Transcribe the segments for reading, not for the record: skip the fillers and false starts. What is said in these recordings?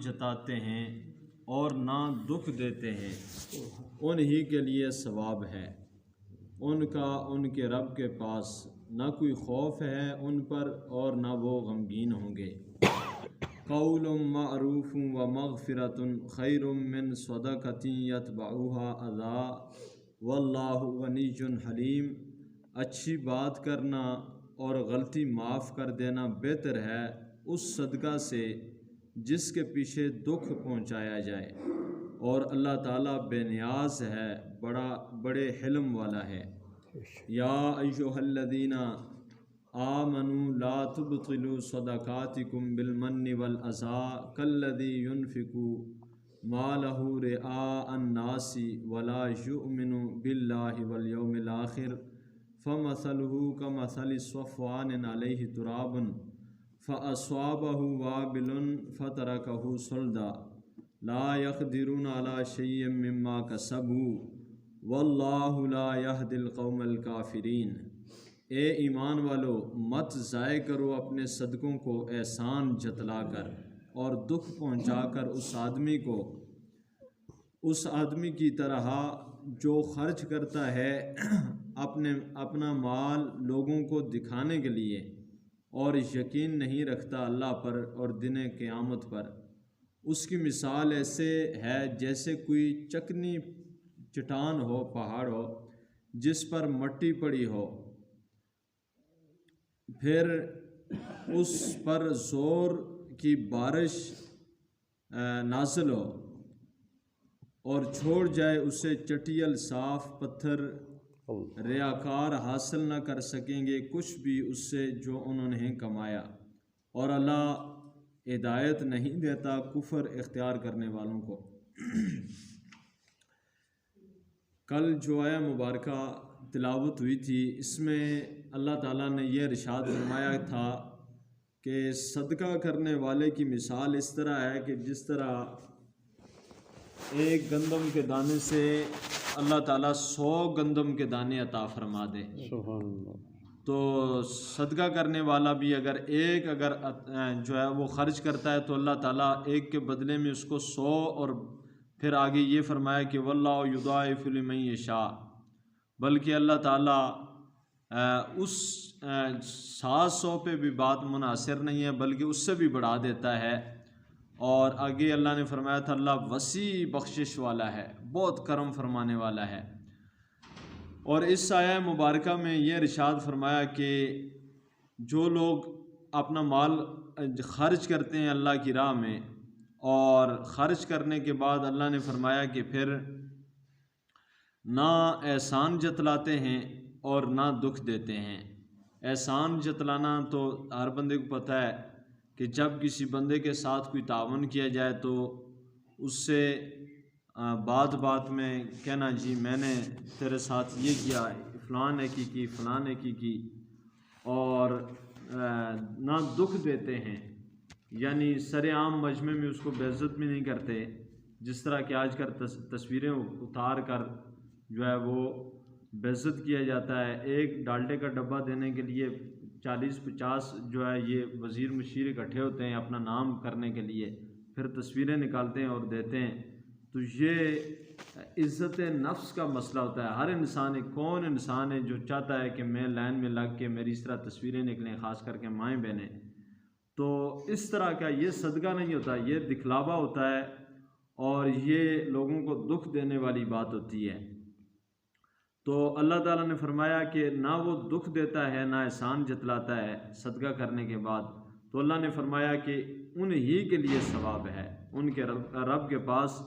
جتاتے ہیں اور نہ دکھ دیتے ہیں انہی کے لیے ثواب ہے، ان کا ان کے رب کے پاس نہ کوئی خوف ہے ان پر اور نہ وہ غمگین ہوں گے۔ قول معروف و مغفرۃ خیر من صدقۃ یتبعها اذی واللہ غنی حلیم۔ اچھی بات کرنا اور غلطی معاف کر دینا بہتر ہے اس صدقہ سے جس کے پیچھے دکھ پہنچایا جائے، اور اللہ تعالیٰ بے نیاز ہے، بڑے حلم والا ہے۔ یا ایھا الذین آمنوا لا تبطلوا صدقاتکم بالمن والاذی کالذی ينفق مالہ رئاء الناس ولا یؤمن باللہ والیوم الآخر فمثلہ کمثل صفوان علیہ تراب فأصابہ وابل فترکہ صلدا لا یقدرون علی شیء مما کسبوا واللہ لا یہدی القوم الکافرین۔ اے ایمان والو، مت ضائع کرو اپنے صدقوں کو احسان جتلا کر اور دکھ پہنچا کر اس آدمی کی طرح جو خرچ کرتا ہے اپنا مال لوگوں کو دکھانے کے لیے اور یقین نہیں رکھتا اللہ پر اور دن قیامت پر۔ اس کی مثال ایسے ہے جیسے کوئی چکنی چٹان ہو، پہاڑ ہو جس پر مٹی پڑی ہو، پھر اس پر زور کی بارش نازل ہو اور چھوڑ جائے اسے چٹیل صاف پتھر، ریاکار حاصل نہ کر سکیں گے کچھ بھی اس سے جو انہوں نے کمایا، اور اللہ ہدایت نہیں دیتا کفر اختیار کرنے والوں کو۔ کل جو آیہ مبارکہ تلاوت ہوئی تھی اس میں اللہ تعالیٰ نے یہ ارشاد فرمایا تھا کہ صدقہ کرنے والے کی مثال اس طرح ہے کہ جس طرح ایک گندم کے دانے سے اللہ تعالیٰ 100 گندم کے دانے عطا فرما دے، تو صدقہ کرنے والا بھی اگر جو ہے وہ خرچ کرتا ہے تو اللہ تعالیٰ ایک کے بدلے میں اس کو 100، اور پھر آگے یہ فرمایا کہ واللہ یضاعف لمن یشاء، بلکہ اللہ تعالیٰ اس 700 پہ بھی بات منحصر نہیں ہے بلکہ اس سے بھی بڑھا دیتا ہے۔ اور آگے اللہ نے فرمایا تھا اللہ وسیع بخشش والا ہے، بہت کرم فرمانے والا ہے۔ اور اس آیہ مبارکہ میں یہ ارشاد فرمایا کہ جو لوگ اپنا مال خرچ کرتے ہیں اللہ کی راہ میں، اور خرچ کرنے کے بعد اللہ نے فرمایا کہ پھر نہ احسان جتلاتے ہیں اور نہ دکھ دیتے ہیں۔ احسان جتلانا تو ہر بندے کو پتہ ہے کہ جب کسی بندے کے ساتھ کوئی تعاون کیا جائے تو اس سے بات میں کہنا جی میں نے تیرے ساتھ یہ کیا، فلاں نے کی فلاں نے کی، اور نہ دکھ دیتے ہیں، یعنی سر عام مجمع میں اس کو بے عزت بھی نہیں کرتے، جس طرح کہ آج کل تصویریں اتار کر جو ہے وہ بے عزت کیا جاتا ہے۔ ایک ڈالڈے کا ڈبہ دینے کے لیے 40-50 جو ہے یہ وزیر مشیر اکٹھے ہوتے ہیں اپنا نام کرنے کے لیے، پھر تصویریں نکالتے ہیں اور دیتے ہیں۔ تو یہ عزت نفس کا مسئلہ ہوتا ہے۔ ہر انسان کون انسان ہے جو چاہتا ہے کہ میں لائن میں لگ کے میری اس طرح تصویریں نکلیں، خاص کر کے مائیں بہنیں؟ تو اس طرح کا یہ صدقہ نہیں ہوتا، یہ دکھلاوا ہوتا ہے اور یہ لوگوں کو دکھ دینے والی بات ہوتی ہے۔ تو اللہ تعالیٰ نے فرمایا کہ نہ وہ دکھ دیتا ہے نہ احسان جتلاتا ہے صدقہ کرنے کے بعد، تو اللہ نے فرمایا کہ انہی کے لیے ثواب ہے ان کے رب کے پاس۔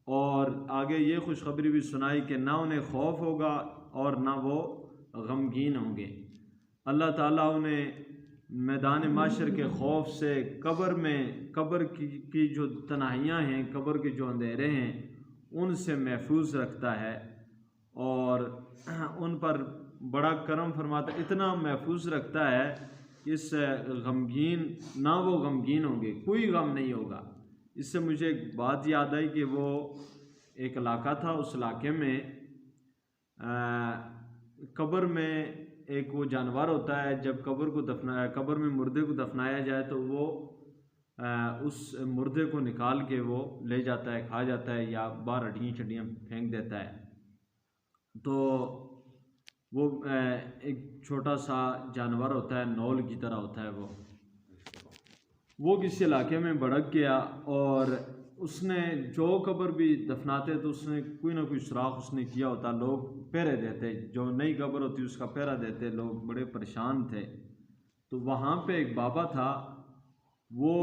اور آگے یہ خوشخبری بھی سنائی کہ نہ انہیں خوف ہوگا اور نہ وہ غمگین ہوں گے۔ اللہ تعالیٰ انہیں میدان معاشر کے خوف سے، قبر کی جو تنہائیاں ہیں، قبر کے جو اندھیرے ہیں ان سے محفوظ رکھتا ہے، اور ان پر بڑا کرم فرماتا ہے، اتنا محفوظ رکھتا ہے کہ اس نہ وہ غمگین ہوں گے، کوئی غم نہیں ہوگا۔ اس سے مجھے ایک بات یاد آئی کہ وہ ایک علاقہ تھا، اس علاقے میں قبر میں ایک وہ جانور ہوتا ہے، جب قبر میں مردے کو دفنایا جائے تو وہ اس مردے کو نکال کے وہ لے جاتا ہے، کھا جاتا ہے، یا باہر ہڈیاں چھڈیاں پھینک دیتا ہے۔ تو وہ ایک چھوٹا سا جانور ہوتا ہے، نول کی طرح ہوتا ہے وہ کسی علاقے میں بھڑک گیا، اور اس نے جو قبر بھی دفناتے تو اس نے کوئی نہ کوئی سوراخ اس نے کیا ہوتا، لوگ پہرے دیتے، جو نئی قبر ہوتی اس کا پہرا دیتے، لوگ بڑے پریشان تھے۔ تو وہاں پہ ایک بابا تھا، وہ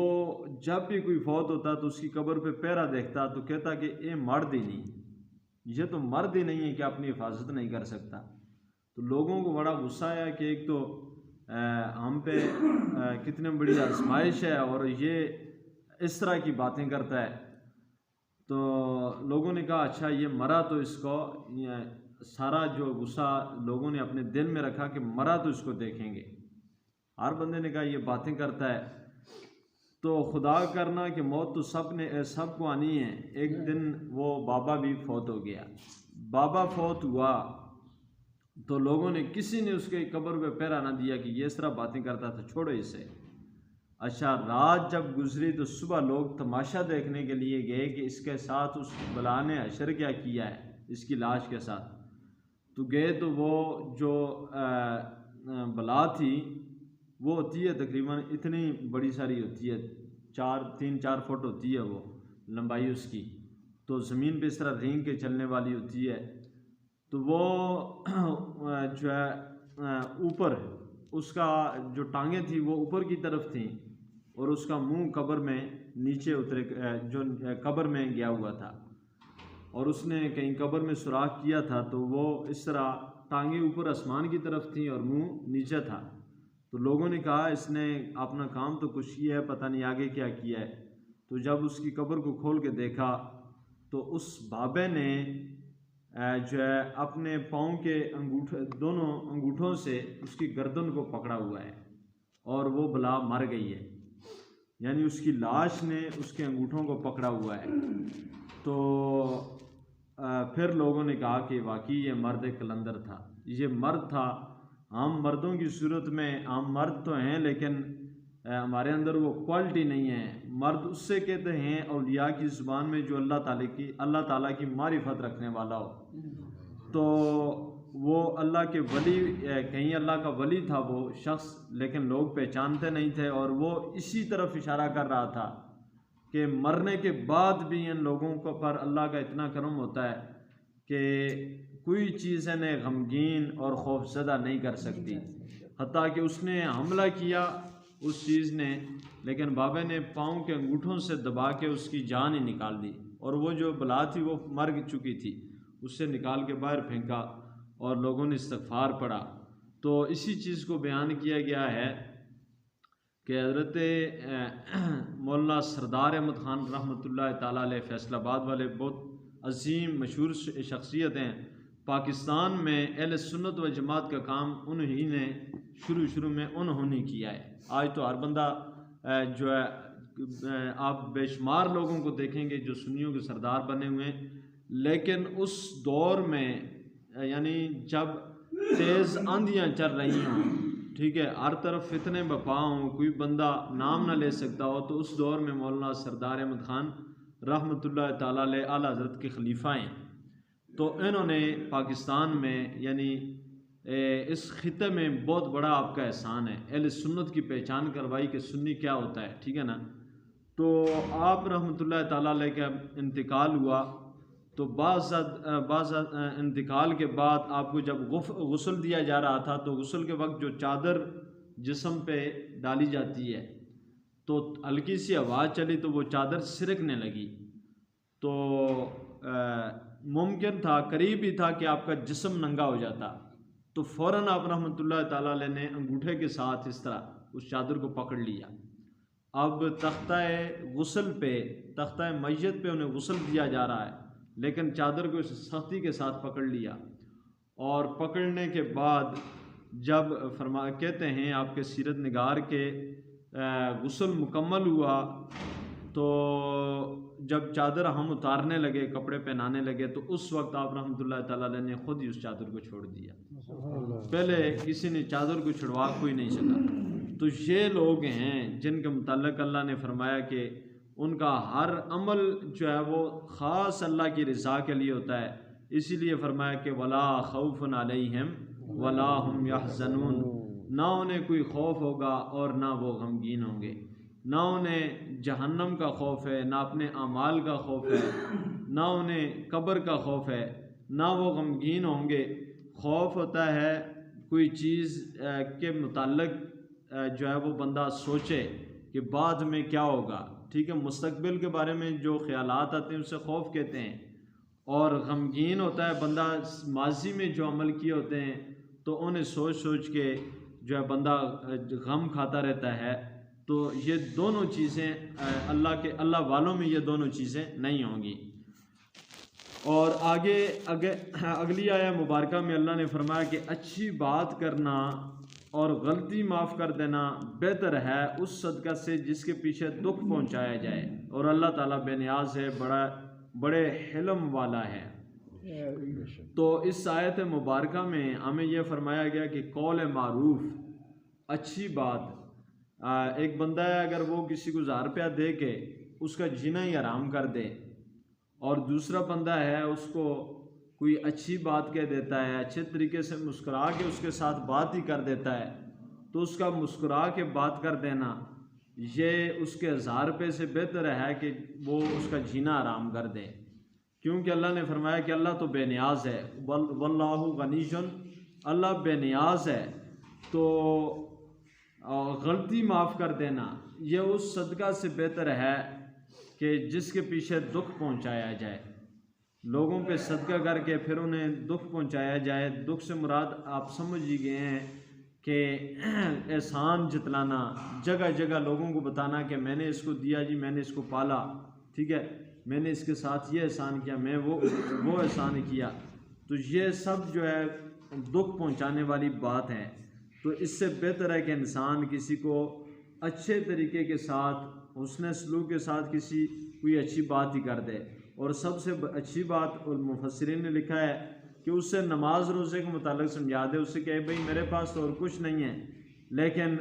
جب بھی کوئی فوت ہوتا تو اس کی قبر پہ پہرا دیکھتا تو کہتا کہ یہ مرد ہی نہیں، یہ تو مرد ہی نہیں ہے کہ اپنی حفاظت نہیں کر سکتا۔ تو لوگوں کو بڑا غصہ آیا کہ ایک تو ہم پہ کتنے بڑی آزمائش ہے اور یہ اس طرح کی باتیں کرتا ہے۔ تو لوگوں نے کہا اچھا یہ مرا تو اس کو، سارا جو غصہ لوگوں نے اپنے دل میں رکھا کہ مرا تو اس کو دیکھیں گے۔ ہر بندے نے کہا یہ باتیں کرتا ہے، تو خدا کرنا کہ موت تو سب کو آنی ہے۔ ایک دن وہ بابا بھی فوت ہو گیا۔ بابا فوت ہوا تو لوگوں نے، کسی نے اس کے قبر پہ پہرا نہ دیا کہ یہ اس طرح باتیں کرتا تھا، چھوڑو اسے۔ اچھا رات جب گزری تو صبح لوگ تماشا دیکھنے کے لیے گئے کہ اس کے ساتھ اس بلا نے حشر کیا کیا ہے اس کی لاش کے ساتھ۔ تو گئے تو وہ جو بلا تھی وہ ہوتی ہے تقریباً اتنی بڑی ساری ہوتی ہے، 3-4 فٹ ہوتی ہے وہ لمبائی اس کی، تو زمین پہ اس طرح رینگ کے چلنے والی ہوتی ہے۔ تو وہ جو ہے اوپر اس کا جو ٹانگیں تھیں وہ اوپر کی طرف تھیں، اور اس کا منہ قبر میں نیچے اترے، جو قبر میں گیا ہوا تھا، اور اس نے کہیں قبر میں سوراخ کیا تھا تو وہ اس طرح ٹانگیں اوپر آسمان کی طرف تھیں اور منہ نیچے تھا۔ تو لوگوں نے کہا اس نے اپنا کام تو کچھ کیا ہے، پتہ نہیں آگے کیا کیا ہے۔ تو جب اس کی قبر کو کھول کے دیکھا تو اس بابے نے جو ہے اپنے پاؤں کے دونوں انگوٹھوں سے اس کی گردن کو پکڑا ہوا ہے، اور وہ بلا مر گئی ہے، یعنی اس کی لاش نے اس کے انگوٹھوں کو پکڑا ہوا ہے۔ تو پھر لوگوں نے کہا کہ واقعی یہ مرد قلندر تھا، یہ مرد تھا۔ ہم مردوں کی صورت میں ہم مرد تو ہیں، لیکن ہمارے اندر وہ کوالٹی نہیں ہے۔ مرد اس سے کہتے ہیں اولیاء کی زبان میں جو اللہ تعالیٰ کی معرفت رکھنے والا ہو۔ تو وہ اللہ کے ولی، کہیں اللہ کا ولی تھا وہ شخص، لیکن لوگ پہچانتے نہیں تھے، اور وہ اسی طرف اشارہ کر رہا تھا کہ مرنے کے بعد بھی ان لوگوں کو پر اللہ کا اتنا کرم ہوتا ہے کہ کوئی چیز انہیں غمگین اور خوف زدہ نہیں کر سکتی۔ حتیٰ کہ اس نے حملہ کیا اس چیز نے، لیکن بابے نے پاؤں کے انگوٹھوں سے دبا کے اس کی جان ہی نکال دی، اور وہ جو بلا تھی وہ مر چکی تھی، اس سے نکال کے باہر پھینکا، اور لوگوں نے استغفار پڑھا۔ تو اسی چیز کو بیان کیا گیا ہے کہ حضرت مولانا سردار احمد خان رحمۃ اللہ تعالیٰ علیہ فیصل آباد والے بہت عظیم مشہور شخصیت ہیں۔ پاکستان میں اہل سنت و جماعت کا کام انہی نے شروع میں انہوں نے کیا ہے۔ آج تو ہر بندہ جو ہے آپ بے شمار لوگوں کو دیکھیں گے جو سنیوں کے سردار بنے ہوئے ہیں، لیکن اس دور میں یعنی جب تیز آندھیاں چل رہی ہوں، ٹھیک ہے، ہر طرف فتنے بپا ہوں، کوئی بندہ نام نہ لے سکتا ہو، تو اس دور میں مولانا سردار احمد خان رحمۃ اللہ تعالیٰ علیہ اعلیٰ حضرت کے خلیفہ ہیں۔ تو انہوں نے پاکستان میں یعنی اس خطے میں بہت بڑا آپ کا احسان ہے، اہل سنت کی پہچان کروائی کہ سنی کیا ہوتا ہے، ٹھیک ہے نا۔ تو آپ رحمۃ اللہ تعالیٰ علیہ کا انتقال ہوا، تو بعض انتقال کے بعد آپ کو جب غسل دیا جا رہا تھا تو غسل کے وقت جو چادر جسم پہ ڈالی جاتی ہے تو ہلکی سی آواز چلی تو وہ چادر سرکنے لگی، تو ممکن تھا، قریب ہی تھا کہ آپ کا جسم ننگا ہو جاتا، تو فوراً آپ رحمۃ اللہ تعالیٰ علیہ نے انگوٹھے کے ساتھ اس طرح اس چادر کو پکڑ لیا۔ اب تختہ غسل پہ، تختہ میت پہ انہیں غسل دیا جا رہا ہے، لیکن چادر کو سختی کے ساتھ پکڑ لیا، اور پکڑنے کے بعد جب کہتے ہیں آپ کے سیرت نگار کے غسل مکمل ہوا تو جب چادر ہم اتارنے لگے، کپڑے پہنانے لگے، تو اس وقت آپ رحمۃ اللہ تعالیٰ علیہ نے خود ہی اس چادر کو چھوڑ دیا۔ پہلے کسی نے چادر کو چھڑوا کوئی نہیں سکا۔ تو یہ لوگ ہیں جن کے متعلق اللہ نے فرمایا کہ ان کا ہر عمل جو ہے وہ خاص اللہ کی رضا کے لیے ہوتا ہے، اسی لیے فرمایا کہ ولا خوف علیہم ولا هم یحزنون، نہ انہیں کوئی خوف ہوگا اور نہ وہ غمگین ہوں گے، نہ انہیں جہنم کا خوف ہے، نہ اپنے اعمال کا خوف ہے، نہ انہیں قبر کا خوف ہے، نہ وہ غمگین ہوں گے۔ خوف ہوتا ہے کوئی چیز کے متعلق جو ہے وہ بندہ سوچے کہ بعد میں کیا ہوگا، ٹھیک ہے، مستقبل کے بارے میں جو خیالات آتے ہیں اسے خوف کہتے ہیں، اور غمگین ہوتا ہے بندہ ماضی میں جو عمل کیے ہوتے ہیں تو انہیں سوچ سوچ کے جو ہے بندہ غم کھاتا رہتا ہے۔ تو یہ دونوں چیزیں اللہ والوں میں یہ دونوں چیزیں نہیں ہوں گی۔ اور آگے اگلی آیہ مبارکہ میں اللہ نے فرمایا کہ اچھی بات کرنا اور غلطی معاف کر دینا بہتر ہے اس صدقہ سے جس کے پیچھے دکھ پہنچایا جائے، اور اللہ تعالیٰ بے نیاز ہے، بڑے حلم والا ہے۔ تو اس آیت مبارکہ میں ہمیں یہ فرمایا گیا کہ قول معروف، اچھی بات، ایک بندہ ہے اگر وہ کسی کو 1000 روپیہ دے کے اس کا جینا ہی حرام کر دے، اور دوسرا بندہ ہے اس کو کوئی اچھی بات کہہ دیتا ہے، اچھے طریقے سے مسکرا کے اس کے ساتھ بات ہی کر دیتا ہے، تو اس کا مسکرا کے بات کر دینا یہ اس کے 1000 روپے سے بہتر ہے کہ وہ اس کا جینا حرام کر دے، کیونکہ اللہ نے فرمایا کہ اللہ تو بے نیاز ہے، واللہ غنی، اللہ بے نیاز ہے۔ تو غلطی معاف کر دینا یہ اس صدقہ سے بہتر ہے کہ جس کے پیچھے دکھ پہنچایا جائے، لوگوں پہ صدقہ کر کے پھر انہیں دکھ پہنچایا جائے۔ دکھ سے مراد آپ سمجھ ہی گئے ہیں کہ احسان جتلانا، جگہ جگہ لوگوں کو بتانا کہ میں نے اس کو دیا جی، میں نے اس کو پالا، ٹھیک ہے، میں نے اس کے ساتھ یہ احسان کیا، میں وہ احسان کیا، تو یہ سب جو ہے دکھ پہنچانے والی بات ہے۔ تو اس سے بہتر ہے کہ انسان کسی کو اچھے طریقے کے ساتھ، حسن سلوک کے ساتھ کوئی اچھی بات ہی کر دے۔ اور سب سے اچھی بات مفسرین نے لکھا ہے کہ اس سے نماز روزے کے متعلق سمجھا دے، اس سے کہے بھئی میرے پاس تو اور کچھ نہیں ہے، لیکن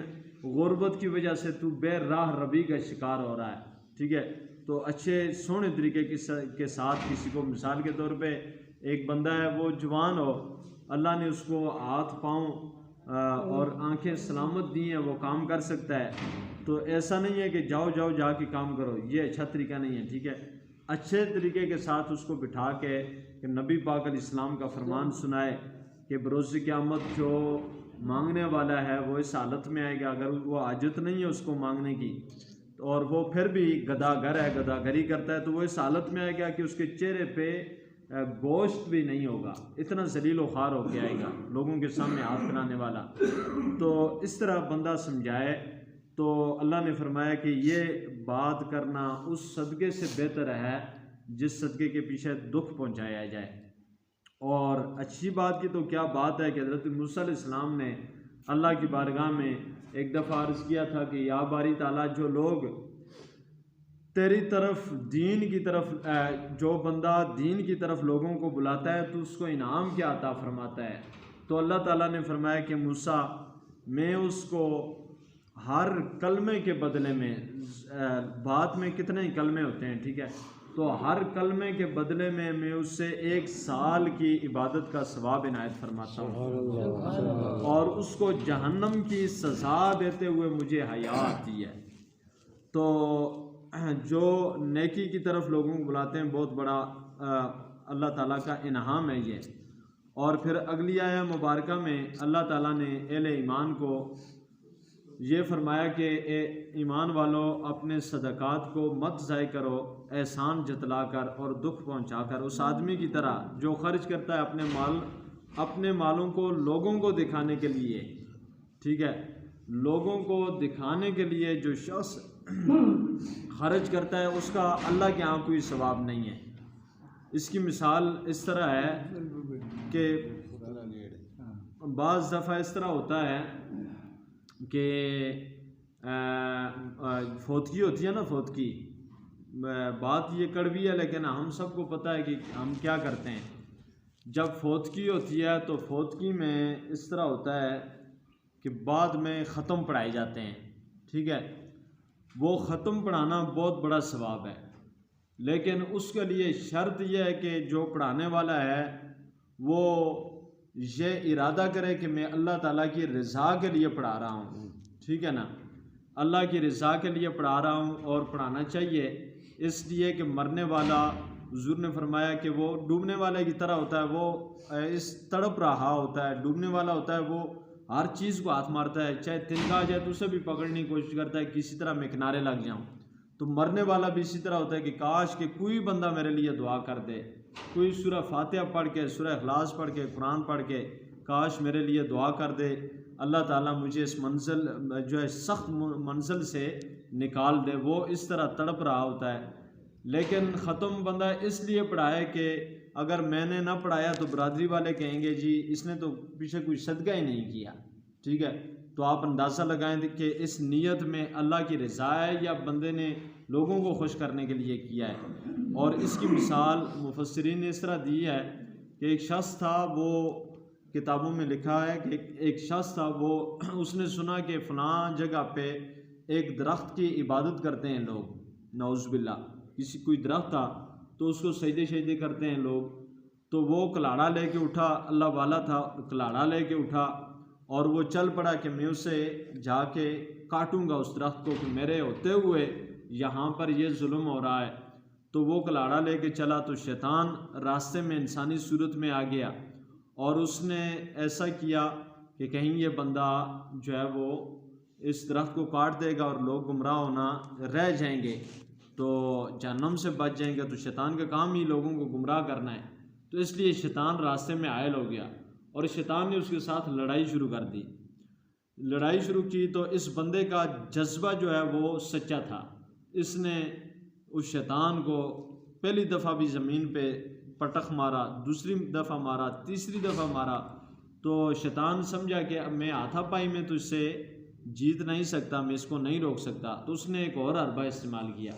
غربت کی وجہ سے تو بے راہ ربی کا شکار ہو رہا ہے، ٹھیک ہے، تو اچھے سونے طریقے کے ساتھ کسی کو، مثال کے طور پہ ایک بندہ ہے وہ جوان ہو، اللہ نے اس کو ہاتھ پاؤں اور آنکھیں سلامت دی ہیں، وہ کام کر سکتا ہے، تو ایسا نہیں ہے کہ جاؤ جا کے کام کرو، یہ اچھا طریقہ نہیں ہے، ٹھیک ہے، اچھے طریقے کے ساتھ اس کو بٹھا کے کہ نبی پاک علیہ السلام کا فرمان سنائے کہ بروز قیامت جو مانگنے والا ہے وہ اس حالت میں آئے گا، اگر وہ حاجت نہیں ہے اس کو مانگنے کی، اور وہ پھر بھی گداگر ہے، گداگری کرتا ہے، تو وہ اس حالت میں آئے گا کہ اس کے چہرے پہ گوشت بھی نہیں ہوگا، اتنا ذلیل و خوار ہو کے آئے گا، لوگوں کے سامنے ہاتھ پھیلانے والا۔ تو اس طرح بندہ سمجھائے، تو اللہ نے فرمایا کہ یہ بات کرنا اس صدقے سے بہتر ہے جس صدقے کے پیچھے دکھ پہنچایا جائے۔ اور اچھی بات کی تو کیا بات ہے کہ حضرت موسیٰ علیہ السلام نے اللہ کی بارگاہ میں ایک دفعہ عرض کیا تھا کہ یا باری تعالیٰ، جو لوگ تیری طرف دین کی طرف، جو بندہ دین کی طرف لوگوں کو بلاتا ہے تو اس کو انعام کیا عطا فرماتا ہے؟ تو اللہ تعالیٰ نے فرمایا کہ موسیٰ، میں اس کو ہر کلمے کے بدلے میں، بات میں کتنے ہی کلمے ہوتے ہیں، ٹھیک ہے، تو ہر کلمے کے بدلے میں میں اس سے 1 سال کی عبادت کا ثواب عنایت فرماتا ہوں، اور اس کو جہنم کی سزا دیتے ہوئے مجھے حیات دی ہے۔ تو جو نیکی کی طرف لوگوں کو بلاتے ہیں بہت بڑا اللہ تعالیٰ کا انعام ہے یہ۔ اور پھر اگلی آیہ مبارکہ میں اللہ تعالیٰ نے اہل ایمان کو یہ فرمایا کہ اے ایمان والو، اپنے صدقات کو مت ضائع کرو احسان جتلا کر اور دکھ پہنچا کر، اس آدمی کی طرح جو خرچ کرتا ہے اپنے مالوں کو لوگوں کو دکھانے کے لیے، ٹھیک ہے، لوگوں کو دکھانے کے لیے جو شخص خرچ کرتا ہے اس کا اللہ کے ہاں کوئی ثواب نہیں ہے۔ اس کی مثال اس طرح ہے کہ بعض دفعہ اس طرح ہوتا ہے کہ فوتگی ہوتی ہے نا، فوتگی، بات یہ کڑوی ہے لیکن ہم سب کو پتہ ہے کہ ہم کیا کرتے ہیں۔ جب فوتگی ہوتی ہے تو فوتگی میں اس طرح ہوتا ہے کہ بعد میں ختم پڑھائے جاتے ہیں، ٹھیک ہے، وہ ختم پڑھانا بہت بڑا ثواب ہے، لیکن اس کے لیے شرط یہ ہے کہ جو پڑھانے والا ہے وہ یہ ارادہ کرے کہ میں اللہ تعالیٰ کی رضا کے لیے پڑھا رہا ہوں، ٹھیک ہے نا، اللہ کی رضا کے لیے پڑھا رہا ہوں، اور پڑھانا چاہیے اس لیے کہ مرنے والا، حضور نے فرمایا کہ وہ ڈوبنے والے کی طرح ہوتا ہے، وہ اس تڑپ رہا ہوتا ہے، ڈوبنے والا ہوتا ہے، وہ ہر چیز کو ہاتھ مارتا ہے، چاہے تنکا آ جائے تو اسے بھی پکڑنے کی کوشش کرتا ہے، کسی طرح میں کنارے لگ جاؤں۔ تو مرنے والا بھی اسی طرح ہوتا ہے کہ کاش کہ کوئی بندہ میرے لیے دعا کر دے، کوئی سورہ فاتحہ پڑھ کے، سورہ اخلاص پڑھ کے، قرآن پڑھ کے کاش میرے لیے دعا کر دے، اللہ تعالیٰ مجھے اس منزل جو ہے سخت منزل سے نکال دے، وہ اس طرح تڑپ رہا ہوتا ہے۔ لیکن ختم بندہ اس لیے پڑھائے کہ اگر میں نے نہ پڑھایا تو برادری والے کہیں گے جی اس نے تو پیچھے کوئی صدقہ ہی نہیں کیا، ٹھیک ہے، تو آپ اندازہ لگائیں کہ اس نیت میں اللہ کی رضا ہے یا بندے نے لوگوں کو خوش کرنے کے لیے کیا ہے۔ اور اس کی مثال مفسرین نے اس طرح دی ہے کہ ایک شخص تھا، وہ کتابوں میں لکھا ہے کہ ایک شخص تھا، وہ اس نے سنا کہ فلاں جگہ پہ ایک درخت کی عبادت کرتے ہیں لوگ، نعوذ باللہ، کسی کوئی درخت تھا تو اس کو سجدے کرتے ہیں لوگ، تو وہ کلاڑا لے کے اٹھا، اللہ والا تھا، کلاڑا لے کے اٹھا اور وہ چل پڑا کہ میں اسے جا کے کاٹوں گا اس درخت کو، کہ میرے ہوتے ہوئے یہاں پر یہ ظلم ہو رہا ہے۔ تو وہ کلاڑا لے کے چلا تو شیطان راستے میں انسانی صورت میں آ گیا اور اس نے ایسا کیا کہ کہیں یہ بندہ جو ہے وہ اس درخت کو کاٹ دے گا اور لوگ گمراہ ہونا رہ جائیں گے تو جہنم سے بچ جائیں گے، تو شیطان کا کام ہی لوگوں کو گمراہ کرنا ہے، تو اس لیے شیطان راستے میں عائل ہو گیا اور شیطان نے اس کے ساتھ لڑائی شروع کر دی۔ لڑائی شروع کی تو اس بندے کا جذبہ جو ہے وہ سچا تھا، اس نے اس شیطان کو پہلی دفعہ بھی زمین پہ پٹخ مارا، دوسری دفعہ مارا، تیسری دفعہ مارا، تو شیطان سمجھا کہ اب میں ہاتھا پائی میں تو اس سے جیت نہیں سکتا، میں اس کو نہیں روک سکتا، تو اس نے ایک اور حربہ استعمال کیا،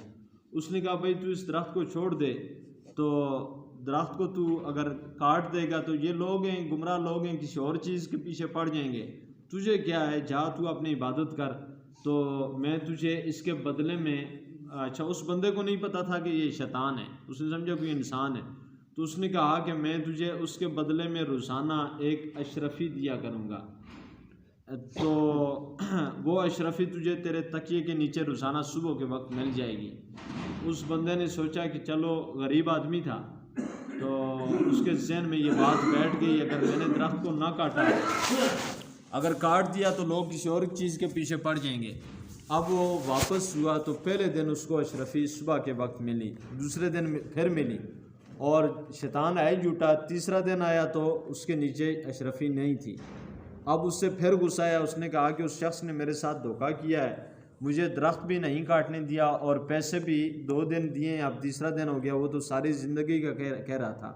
اس نے کہا بھائی تو اس درخت کو چھوڑ دے، تو درخت کو تو اگر کاٹ دے گا تو یہ لوگ ہیں گمراہ لوگ ہیں، کسی اور چیز کے پیچھے پڑ جائیں گے، تجھے کیا ہے، جا تو اپنی عبادت کر، تو میں تجھے اس کے بدلے میں، اچھا اس بندے کو نہیں پتا تھا کہ یہ شیطان ہے، اس نے سمجھا کوئی انسان ہے، تو اس نے کہا کہ میں تجھے اس کے بدلے میں روزانہ ایک اشرفی دیا کروں گا، تو وہ اشرفی تجھے تیرے تکیے کے نیچے روزانہ صبح کے وقت مل جائے گی۔ اس بندے نے سوچا کہ چلو غریب آدمی تھا تو اس کے ذہن میں یہ بات بیٹھ گئی، اگر میں نے درخت کو نہ کاٹا، اگر کاٹ دیا تو لوگ کسی اور چیز کے پیچھے پڑ جائیں گے۔ اب وہ واپس ہوا تو پہلے دن اس کو اشرفی صبح کے وقت ملی، دوسرے دن پھر ملی، اور شیطان آئے جھوٹا، تیسرا دن آیا تو اس کے نیچے اشرفی نہیں تھی۔ اب اس سے پھر غصہ آیا، اس نے کہا کہ اس شخص نے میرے ساتھ دھوکہ کیا ہے، مجھے درخت بھی نہیں کاٹنے دیا اور پیسے بھی 2 دن دیے، اب تیسرا دن ہو گیا، وہ تو ساری زندگی کا کہہ رہا تھا،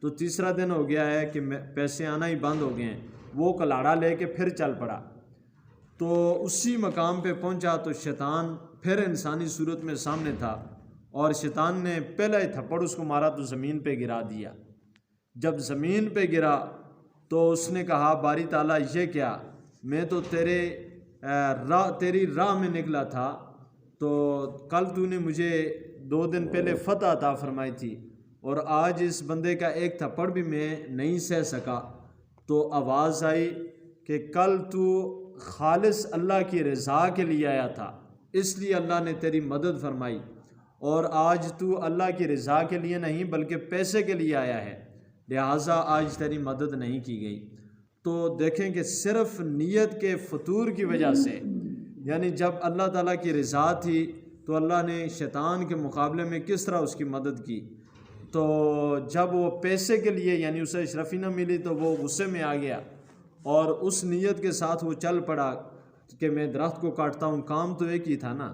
تو تیسرا دن ہو گیا ہے کہ پیسے آنا ہی بند ہو گئے ہیں۔ وہ کلاڑا لے کے پھر چل پڑا، تو اسی مقام پہ پہنچا تو شیطان پھر انسانی صورت میں سامنے تھا، اور شیطان نے پہلا ہی تھپڑ اس کو مارا تو زمین پہ گرا دیا۔ جب زمین پہ گرا تو اس نے کہا باری تعالیٰ یہ کیا، میں تو تیری راہ میں نکلا تھا، تو کل تو نے مجھے 2 دن پہلے فتح عطا فرمائی تھی، اور آج اس بندے کا ایک تھپڑ بھی میں نہیں سہ سکا۔ تو آواز آئی کہ کل تو خالص اللہ کی رضا کے لیے آیا تھا، اس لیے اللہ نے تیری مدد فرمائی، اور آج تو اللہ کی رضا کے لیے نہیں بلکہ پیسے کے لیے آیا ہے، لہٰذا آج تیری مدد نہیں کی گئی۔ تو دیکھیں کہ صرف نیت کے فطور کی وجہ سے، یعنی جب اللہ تعالیٰ کی رضا تھی تو اللہ نے شیطان کے مقابلے میں کس طرح اس کی مدد کی، تو جب وہ پیسے کے لیے یعنی اسے اشرفی نہ ملی تو وہ غصے میں آ گیا، اور اس نیت کے ساتھ وہ چل پڑا کہ میں درخت کو کاٹتا ہوں، کام تو ایک ہی تھا نا،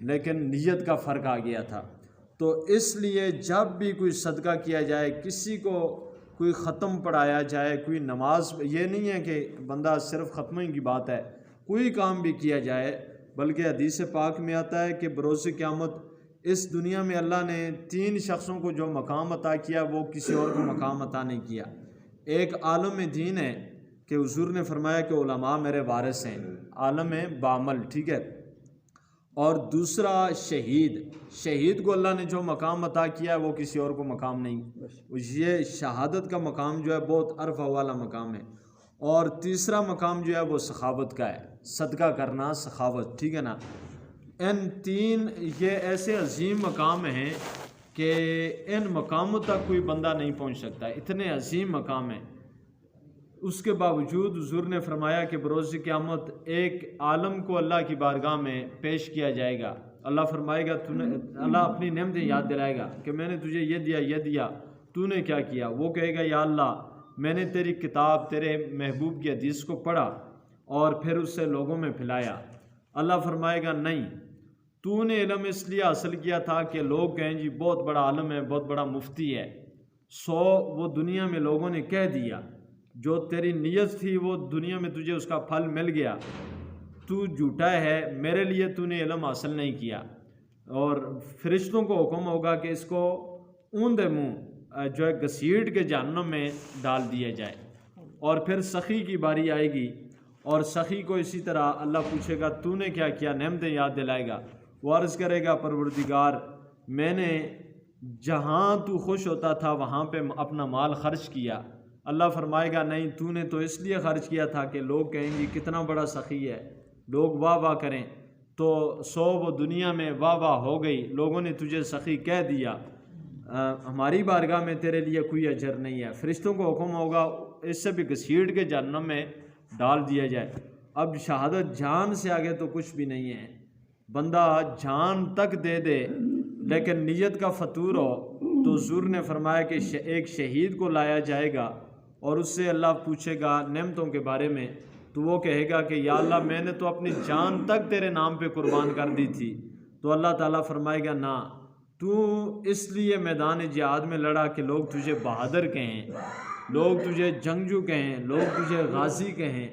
لیکن نیت کا فرق آ گیا تھا۔ تو اس لیے جب بھی کوئی صدقہ کیا جائے، کسی کو کوئی ختم پڑھایا جائے، کوئی نماز، یہ نہیں ہے کہ بندہ صرف ختموں کی بات ہے، کوئی کام بھی کیا جائے، بلکہ حدیث پاک میں آتا ہے کہ بروز قیامت اس دنیا میں اللہ نے 3 شخصوں کو جو مقام عطا کیا وہ کسی اور کو مقام عطا نہیں کیا۔ ایک عالم دین ہے کہ حضور نے فرمایا کہ علماء میرے وارث ہیں، عالم بعمل، ٹھیک ہے. اور دوسرا شہید کو اللہ نے جو مقام عطا کیا ہے وہ کسی اور کو مقام نہیں. یہ شہادت کا مقام جو ہے بہت عرفہ والا مقام ہے. اور تیسرا مقام جو ہے وہ سخاوت کا ہے، صدقہ کرنا، سخاوت، ٹھیک ہے نا. ان تین یہ ایسے عظیم مقام ہیں کہ ان مقاموں تک کوئی بندہ نہیں پہنچ سکتا، اتنے عظیم مقام ہیں. اس کے باوجود حضور نے فرمایا کہ بروز قیامت ایک عالم کو اللہ کی بارگاہ میں پیش کیا جائے گا. اللہ فرمائے گا اللہ اپنی نعمتیں یاد دلائے گا کہ میں نے تجھے یہ دیا تو نے کیا کیا. وہ کہے گا یا اللہ میں نے تیری کتاب، تیرے محبوب کی حدیث کو پڑھا اور پھر اس سے لوگوں میں پھیلایا. اللہ فرمائے گا نہیں، تو نے علم اس لیے حاصل کیا تھا کہ لوگ کہیں جی بہت بڑا عالم ہے، بہت بڑا مفتی ہے. وہ دنیا میں لوگوں نے کہہ دیا، جو تیری نیت تھی وہ دنیا میں تجھے اس کا پھل مل گیا. تو جھوٹا ہے، میرے لیے تو نے علم حاصل نہیں کیا. اور فرشتوں کو حکم ہوگا کہ اس کو اوندے منہ جو ہے گھسیٹ کے جہنم میں ڈال دیا جائے. اور پھر سخی کی باری آئے گی اور سخی کو اسی طرح اللہ پوچھے گا تو نے کیا کیا، نعمتیں یاد دلائے گا. وہ عرض کرے گا پروردگار میں نے جہاں تو خوش ہوتا تھا وہاں پہ اپنا مال خرچ کیا. اللہ فرمائے گا نہیں، تو نے تو اس لیے خرچ کیا تھا کہ لوگ کہیں گے کتنا بڑا سخی ہے، لوگ واہ واہ کریں. تو وہ دنیا میں واہ واہ ہو گئی، لوگوں نے تجھے سخی کہہ دیا، ہماری بارگاہ میں تیرے لیے کوئی اجر نہیں ہے. فرشتوں کو حکم ہوگا اس سے بھی گھسیٹ کے جہنم میں ڈال دیا جائے. اب شہادت جان سے آگے تو کچھ بھی نہیں ہے. بندہ جان تک دے دے لیکن نیت کا فطور ہو تو حضور نے فرمایا کہ ایک شہید کو لایا جائے گا اور اس سے اللہ پوچھے گا نعمتوں کے بارے میں. تو وہ کہے گا کہ یا اللہ میں نے تو اپنی جان تک تیرے نام پہ قربان کر دی تھی. تو اللہ تعالیٰ فرمائے گا نہ، تو اس لیے میدان جہاد میں لڑا کہ لوگ تجھے بہادر کہیں، لوگ تجھے جنگجو کہیں، لوگ تجھے غازی کہیں.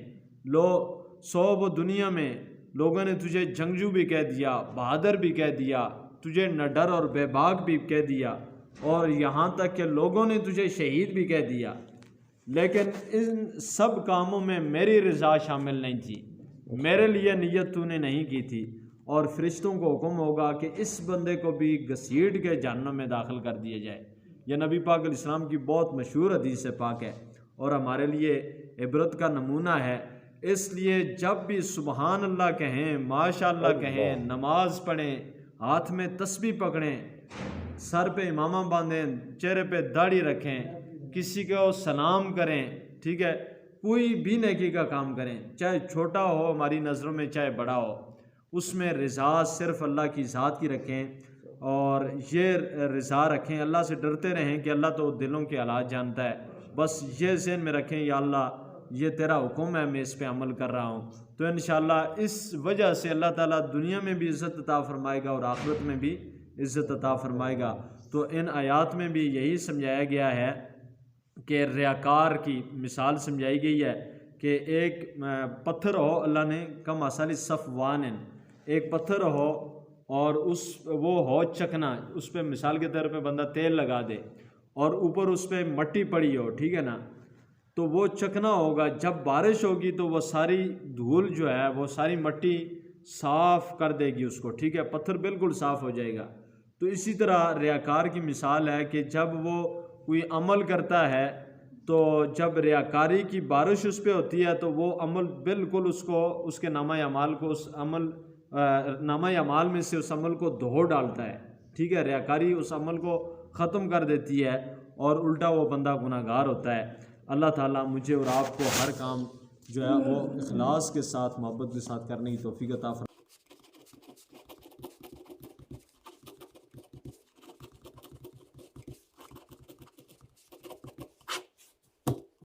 وہ دنیا میں لوگوں نے تجھے جنگجو بھی کہہ دیا، بہادر بھی کہہ دیا، تجھے نہ ڈر اور بے باک بھی کہہ دیا، اور یہاں تک کہ لوگوں نے تجھے شہید بھی کہہ دیا. لیکن ان سب کاموں میں میری رضا شامل نہیں تھی، میرے لیے نیت تو نے نہیں کی تھی. اور فرشتوں کو حکم ہوگا کہ اس بندے کو بھی گھسیٹ کے جہنم میں داخل کر دیا جائے. یہ نبی پاک علیہ السلام کی بہت مشہور حدیث پاک ہے اور ہمارے لیے عبرت کا نمونہ ہے. اس لیے جب بھی سبحان اللہ کہیں، ماشاء اللہ کہیں، نماز پڑھیں، ہاتھ میں تسبیح پکڑیں، سر پہ امامہ باندھیں، چہرے پہ داڑھی رکھیں، کسی کو سلام کریں، ٹھیک ہے، کوئی بھی نیکی کا کام کریں، چاہے چھوٹا ہو ہماری نظروں میں چاہے بڑا ہو، اس میں رضا صرف اللہ کی ذات کی رکھیں. اور یہ رضا رکھیں، اللہ سے ڈرتے رہیں کہ اللہ تو دلوں کے حالات جانتا ہے. بس یہ ذہن میں رکھیں یا اللہ یہ تیرا حکم ہے، میں اس پہ عمل کر رہا ہوں. تو انشاءاللہ اس وجہ سے اللہ تعالیٰ دنیا میں بھی عزت عطا فرمائے گا اور آخرت میں بھی عزت عطا فرمائے گا. تو ان آیات میں بھی یہی سمجھایا گیا ہے کہ ریاکار کی مثال سمجھائی گئی ہے کہ ایک پتھر ہو، اللہ نے کم مثل صفوان، ایک پتھر ہو اور وہ ہو چکنا، اس پہ مثال کے طور پہ بندہ تیل لگا دے اور اوپر اس پہ مٹی پڑی ہو، ٹھیک ہے نا، تو وہ چکنا ہوگا. جب بارش ہوگی تو وہ ساری دھول جو ہے وہ ساری مٹی صاف کر دے گی اس کو، ٹھیک ہے، پتھر بالکل صاف ہو جائے گا. تو اسی طرح ریاکار کی مثال ہے کہ جب وہ کوئی عمل کرتا ہے تو جب ریاکاری کی بارش اس پہ ہوتی ہے تو وہ عمل بالکل اس کے نامہ اعمال کو نامہ اعمال میں سے اس عمل کو دھو ڈالتا ہے، ٹھیک ہے. ریاکاری اس عمل کو ختم کر دیتی ہے اور الٹا وہ بندہ گناہ گار ہوتا ہے. اللہ تعالیٰ مجھے اور آپ کو ہر کام جو ہے وہ اخلاص کے ساتھ، محبت کے ساتھ کرنے کی توفیق عطا فرمائے.